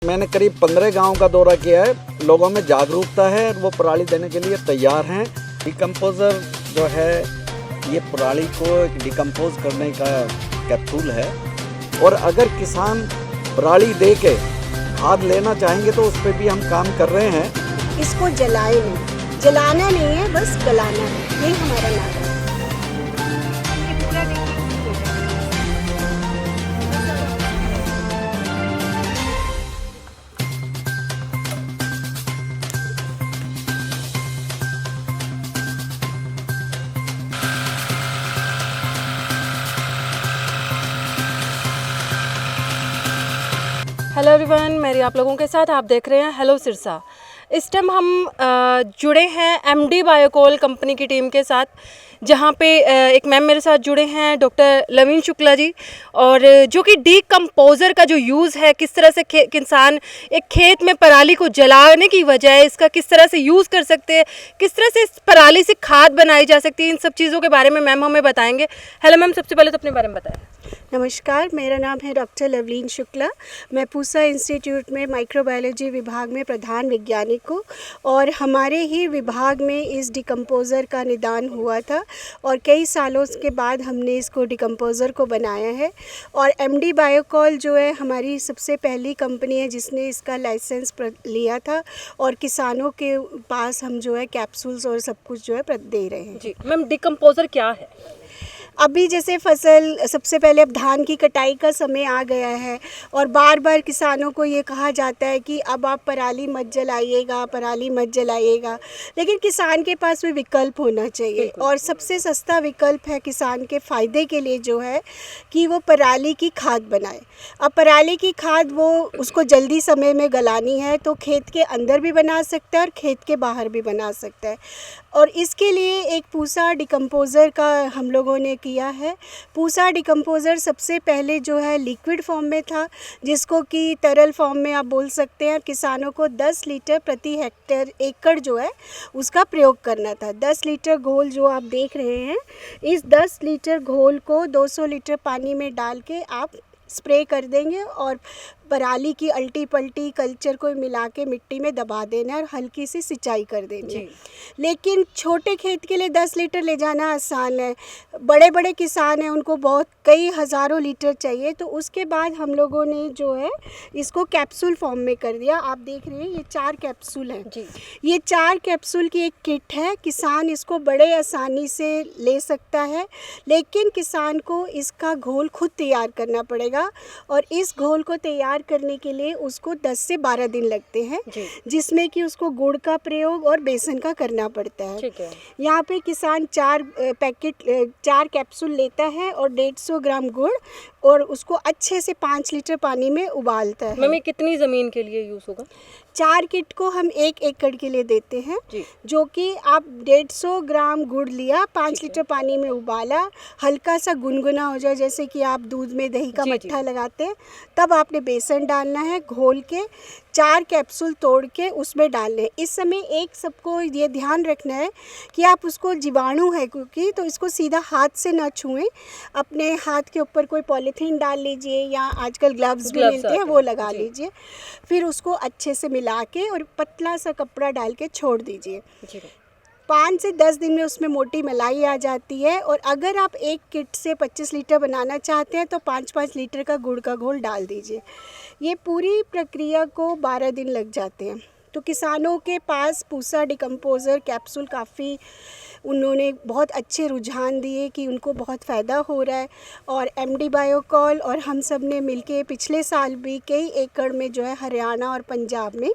मैंने करीब 15 गांव का दौरा किया है। लोगों में जागरूकता है और वो पराली देने के लिए तैयार हैं। डिकम्पोज़र जो है ये पराली को डिकम्पोज करने का कैप्सूल है और अगर किसान पराली दे के खाद लेना चाहेंगे तो उस पर भी हम काम कर रहे हैं। इसको जलाए नहीं, जलाना नहीं है, बस गलाना है, यही हमारा नाम है। हेलो एवरीवन, मेरी आप लोगों के साथ आप देख रहे हैं हेलो सिरसा। इस टाइम हम जुड़े हैं एमडी बायोकोल कंपनी की टीम के साथ, जहां पे एक मैम मेरे साथ जुड़े हैं, डॉक्टर लवीन शुक्ला जी, और जो कि डीकम्पोज़र का जो यूज़ है, किस तरह से किसान एक खेत में पराली को जलाने की बजाय इसका किस तरह से यूज़ कर सकते हैं, किस तरह से इस पराली से खाद बनाई जा सकती है, इन सब चीज़ों के बारे में मैम हमें बताएंगे। हेलो मैम, सबसे पहले तो अपने बारे में बताएं। नमस्कार, मेरा नाम है डॉक्टर लवलीन शुक्ला। मैं पूसा इंस्टीट्यूट में माइक्रोबायोलॉजी विभाग में प्रधान वैज्ञानिक हूँ और हमारे ही विभाग में इस डिकम्पोज़र का निदान हुआ था और कई सालों के बाद हमने इसको डिकम्पोज़र को बनाया है। और एमडी बायोकोल जो है हमारी सबसे पहली कंपनी है जिसने इसका लाइसेंस लिया था और किसानों के पास हम जो है कैप्सूल्स और सब कुछ जो है दे रहे हैं। जी मैम, डिकम्पोज़र क्या है? अभी जैसे फसल सबसे पहले अब धान की कटाई का समय आ गया है और बार बार किसानों को ये कहा जाता है कि अब आप पराली मत जलाइएगा, पराली मत जलाइएगा, लेकिन किसान के पास भी विकल्प होना चाहिए और सबसे सस्ता विकल्प है किसान के फ़ायदे के लिए जो है कि वो पराली की खाद बनाए। अब पराली की खाद वो उसको जल्दी समय में गलानी है तो खेत के अंदर भी बना सकता है और खेत के बाहर भी बना सकता है और इसके लिए एक पूसा डिकम्पोज़र का हम लोगों ने किया है। पूसा डिकम्पोज़र सबसे पहले जो है लिक्विड फॉर्म में था, जिसको कि तरल फॉर्म में आप बोल सकते हैं। किसानों को 10 लीटर प्रति हेक्टेयर एकड़ जो है उसका प्रयोग करना था। 10 लीटर घोल जो आप देख रहे हैं, इस 10 लीटर घोल को 200 लीटर पानी में डाल के आप स्प्रे कर देंगे और पराली की अल्टी पल्टी कल्चर को मिला के मिट्टी में दबा देना और हल्की सी सिंचाई कर देंगे। लेकिन छोटे खेत के लिए 10 लीटर ले जाना आसान है, बड़े बड़े किसान हैं उनको बहुत कई हज़ारों लीटर चाहिए, तो उसके बाद हम लोगों ने जो है इसको कैप्सूल फॉर्म में कर दिया। आप देख रहे हैं ये 4 कैप्सूल हैं जी। ये 4 कैप्सूल की एक किट है, किसान इसको बड़े आसानी से ले सकता है, लेकिन किसान को इसका घोल खुद तैयार करना पड़ेगा और इस घोल को तैयार करने के लिए उसको 10 से 12 दिन लगते हैं, जिसमें कि उसको गुड़ का प्रयोग और बेसन का करना पड़ता है। ठीक है। यहाँ पे किसान 4 कैप्सूल लेता है और 150 ग्राम गुड़ और उसको अच्छे से 5 लीटर पानी में उबालता है। मम्मी, कितनी ज़मीन के लिए यूज़ होगा? 4 किट को हम 1 एकड़ के लिए देते हैं, जो कि आप 150 ग्राम गुड़ लिया, 5 लीटर पानी में उबाला, हल्का सा गुनगुना हो जाए, जैसे कि आप दूध में दही का मट्ठा लगाते हैं, तब आपने बेसन डालना है, घोल के 4 कैप्सूल तोड़ के उसमें डालने हैं। इस समय एक सबको ये ध्यान रखना है कि आप उसको जीवाणु है क्योंकि, तो इसको सीधा हाथ से ना छुएं, अपने हाथ के ऊपर कोई पॉलीथीन डाल लीजिए या आजकल ग्लव्स भी मिलते हैं वो लगा लीजिए, फिर उसको अच्छे से मिला के और पतला सा कपड़ा डाल के छोड़ दीजिए। 5 से 10 दिन में उसमें मोटी मलाई आ जाती है और अगर आप एक किट से 25 लीटर बनाना चाहते हैं तो 5-5 लीटर का गुड़ का घोल डाल दीजिए। ये पूरी प्रक्रिया को 12 दिन लग जाते हैं। तो किसानों के पास पूसा डिकम्पोज़र कैप्सूल काफ़ी उन्होंने बहुत अच्छे रुझान दिए कि उनको बहुत फ़ायदा हो रहा है और एमडी बायोकोल और हम सब ने मिलके पिछले साल भी कई एकड़ में जो है हरियाणा और पंजाब में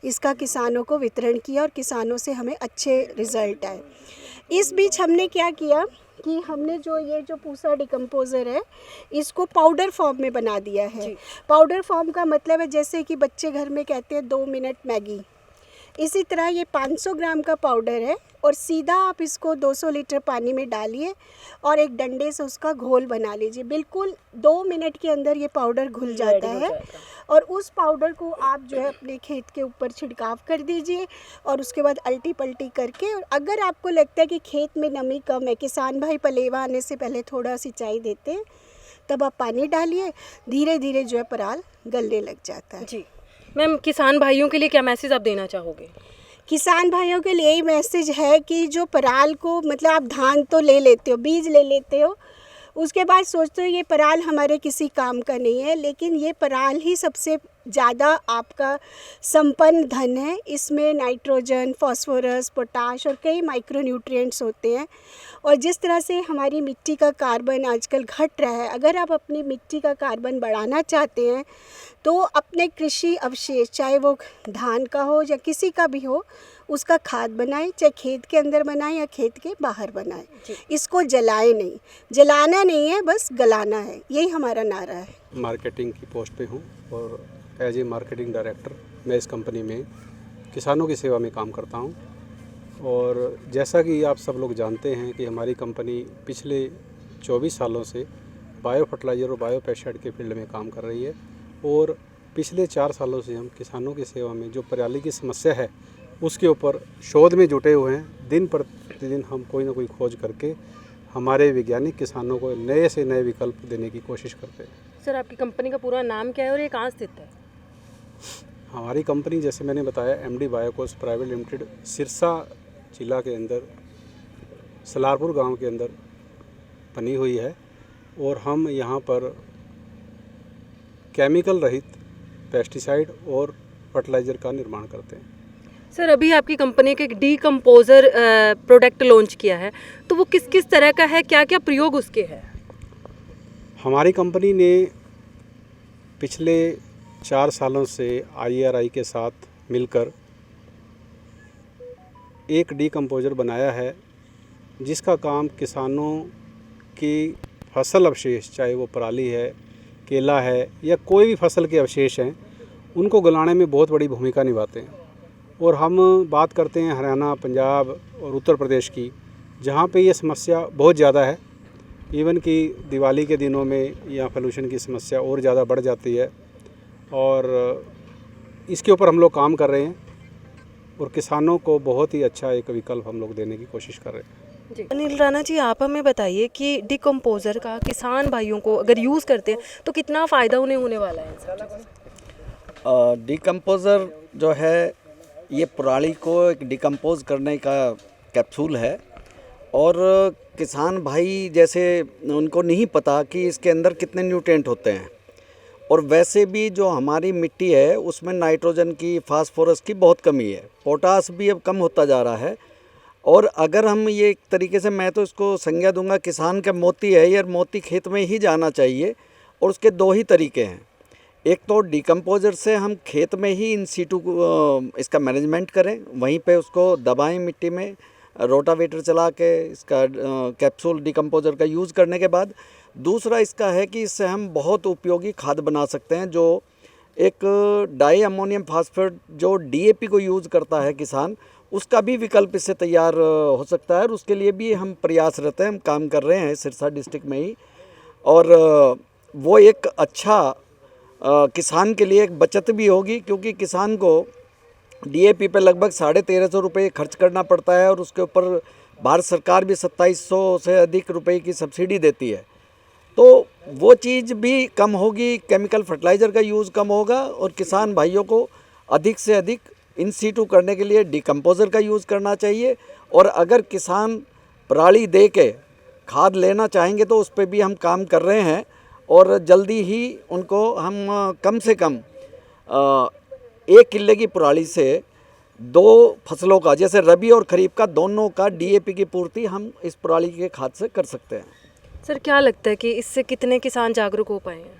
इसका किसानों को वितरण किया और किसानों से हमें अच्छे रिज़ल्ट आए। इस बीच हमने क्या किया कि हमने जो पूसा डिकम्पोज़र है इसको पाउडर फॉर्म में बना दिया है। पाउडर फॉर्म का मतलब है जैसे कि बच्चे घर में कहते हैं 2 मिनट मैगी, इसी तरह ये 500 ग्राम का पाउडर है और सीधा आप इसको 200 लीटर पानी में डालिए और एक डंडे से उसका घोल बना लीजिए। बिल्कुल 2 मिनट के अंदर ये पाउडर घुल जाता है और उस पाउडर को आप जो है अपने खेत के ऊपर छिड़काव कर दीजिए और उसके बाद अल्टी पल्टी करके, और अगर आपको लगता है कि खेत में नमी कम है, किसान भाई पलेवा आने से पहले थोड़ा सिंचाई देते हैं, तब आप पानी डालिए, धीरे धीरे जो है पराल गलने लग जाता है। जी, मैम, किसान भाइयों के लिए क्या मैसेज आप देना चाहोगे? किसान भाइयों के लिए यही मैसेज है कि जो पराल को, मतलब आप धान तो ले लेते हो, बीज ले लेते हो, उसके बाद सोचते हो ये पराल हमारे किसी काम का नहीं है, लेकिन ये पराल ही सबसे ज़्यादा आपका संपन्न धन है। इसमें नाइट्रोजन, फास्फोरस, पोटाश और कई माइक्रोन्यूट्रिएंट्स होते हैं। और जिस तरह से हमारी मिट्टी का कार्बन आजकल घट रहा है, अगर आप अपनी मिट्टी का कार्बन बढ़ाना चाहते हैं तो अपने कृषि अवशेष, चाहे वो धान का हो या किसी का भी हो, उसका खाद बनाएं, चाहे खेत के अंदर बनाएं या खेत के बाहर बनाएं। इसको जलाएं नहीं, जलाना नहीं है, बस गलाना है, यही हमारा नारा है। मार्केटिंग की पोस्ट पे हूँ और एज ए मार्केटिंग डायरेक्टर मैं इस कंपनी में किसानों की सेवा में काम करता हूँ। और जैसा कि आप सब लोग जानते हैं कि हमारी कंपनी पिछले 24 सालों से बायो फर्टिलाइज़र और बायो पेस्टिसाइड के फील्ड में काम कर रही है। और पिछले 4 सालों से हम किसानों की सेवा में जो पराली की समस्या है उसके ऊपर शोध में जुटे हुए हैं। दिन प्रतिदिन हम कोई ना कोई खोज करके हमारे वैज्ञानिक किसानों को नए से नए विकल्प देने की कोशिश करते हैं। सर, आपकी कंपनी का पूरा नाम क्या है और ये कहाँ स्थित है? हमारी कंपनी, जैसे मैंने बताया, एमडी बायोकोल्स प्राइवेट लिमिटेड, सिरसा जिला के अंदर सलारपुर गांव के अंदर बनी हुई है। और हम यहाँ पर केमिकल रहित पेस्टिसाइड और फर्टिलाइज़र का निर्माण करते हैं। सर, अभी आपकी कंपनी के एक डीकम्पोज़र प्रोडक्ट लॉन्च किया है, तो वो किस किस तरह का है, क्या क्या प्रयोग उसके हैं? हमारी कंपनी ने पिछले 4 सालों से IRI के साथ मिलकर एक डीकम्पोज़र बनाया है जिसका काम किसानों की फसल अवशेष, चाहे वो पराली है, केला है या कोई भी फसल के अवशेष हैं, उनको गलाने में बहुत बड़ी भूमिका निभाते हैं। और हम बात करते हैं हरियाणा, पंजाब और उत्तर प्रदेश की, जहाँ पे ये समस्या बहुत ज़्यादा है। इवन कि दिवाली के दिनों में यहाँ पोल्यूशन की समस्या और ज़्यादा बढ़ जाती है। और इसके ऊपर हम लोग काम कर रहे हैं और किसानों को बहुत ही अच्छा एक विकल्प हम लोग देने की कोशिश कर रहे हैं। जी, अनिल राणा जी, आप हमें बताइए कि डीकम्पोज़र का किसान भाइयों को अगर यूज़ करते हैं तो कितना फ़ायदा उन्हें होने वाला है? डीकम्पोज़र जो है ये पराली को एक डिकम्पोज करने का कैप्सूल है। और किसान भाई जैसे उनको नहीं पता कि इसके अंदर कितने न्यूट्रिएंट होते हैं। और वैसे भी जो हमारी मिट्टी है उसमें नाइट्रोजन की, फास्फोरस की बहुत कमी है, पोटास भी अब कम होता जा रहा है। और अगर हम ये एक तरीके से, मैं तो इसको संज्ञा दूंगा किसान का मोती है, ये मोती खेत में ही जाना चाहिए। और उसके 2 ही तरीके हैं। एक तो डिकम्पोज़र से हम खेत में ही इन सीटू इसका मैनेजमेंट करें, वहीं पे उसको दबाएं मिट्टी में, रोटावेटर चला के इसका कैप्सूल डिकम्पोज़र का यूज़ करने के बाद। दूसरा इसका है कि इससे हम बहुत उपयोगी खाद बना सकते हैं, जो एक डाई अमोनियम फास्फेट जो DAP को यूज़ करता है किसान, उसका भी विकल्प इससे तैयार हो सकता है। और उसके लिए भी हम प्रयासरत हैं, हम काम कर रहे हैं सिरसा डिस्ट्रिक्ट में ही। और वो एक अच्छा किसान के लिए एक बचत भी होगी, क्योंकि किसान को DAP पे लगभग 1350 रुपये खर्च करना पड़ता है और उसके ऊपर भारत सरकार भी 2700 से अधिक रुपए की सब्सिडी देती है। तो वो चीज़ भी कम होगी, केमिकल फर्टिलाइज़र का यूज़ कम होगा और किसान भाइयों को अधिक से अधिक इन सीटू करने के लिए डिकम्पोज़र का यूज़ करना चाहिए। और अगर किसान पराली दे के खाद लेना चाहेंगे तो उस पर भी हम काम कर रहे हैं। और जल्दी ही उनको हम कम से कम 1 किले की पराली से 2 फसलों का, जैसे रबी और खरीफ का, दोनों का DAP की पूर्ति हम इस पराली के खाद से कर सकते हैं। सर, क्या लगता है कि इससे कितने किसान जागरूक हो पाए हैं?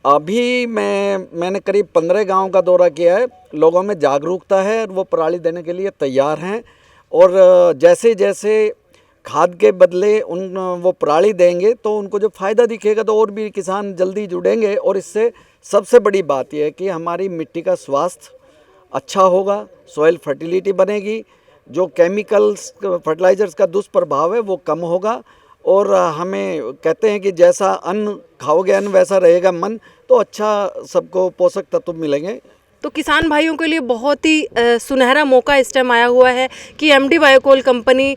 अभी मैंने करीब 15 गांव का दौरा किया है। लोगों में जागरूकता है और वो पराली देने के लिए तैयार हैं। और जैसे जैसे खाद के बदले वो पराली देंगे तो उनको जो फ़ायदा दिखेगा तो और भी किसान जल्दी जुड़ेंगे। और इससे सबसे बड़ी बात यह है कि हमारी मिट्टी का स्वास्थ्य अच्छा होगा, सॉइल फर्टिलिटी बनेगी, जो केमिकल्स फर्टिलाइज़र्स का दुष्प्रभाव है वो कम होगा। और हमें कहते हैं कि जैसा अन्न खाओगे अन्न वैसा रहेगा मन, तो अच्छा सबको पोषक तत्व मिलेंगे। तो किसान भाइयों के लिए बहुत ही सुनहरा मौका इस टाइम आया हुआ है कि एमडी बायोकोल कंपनी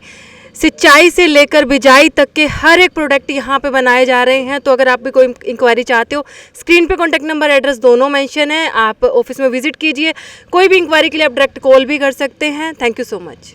सिंचाई से लेकर बिजाई तक के हर एक प्रोडक्ट यहाँ पे बनाए जा रहे हैं। तो अगर आप भी कोई इंक्वायरी चाहते हो, स्क्रीन पे कॉन्टैक्ट नंबर एड्रेस दोनों मेंशन है, आप ऑफिस में विजिट कीजिए। कोई भी इंक्वायरी के लिए आप डायरेक्ट कॉल भी कर सकते हैं। Thank you so much.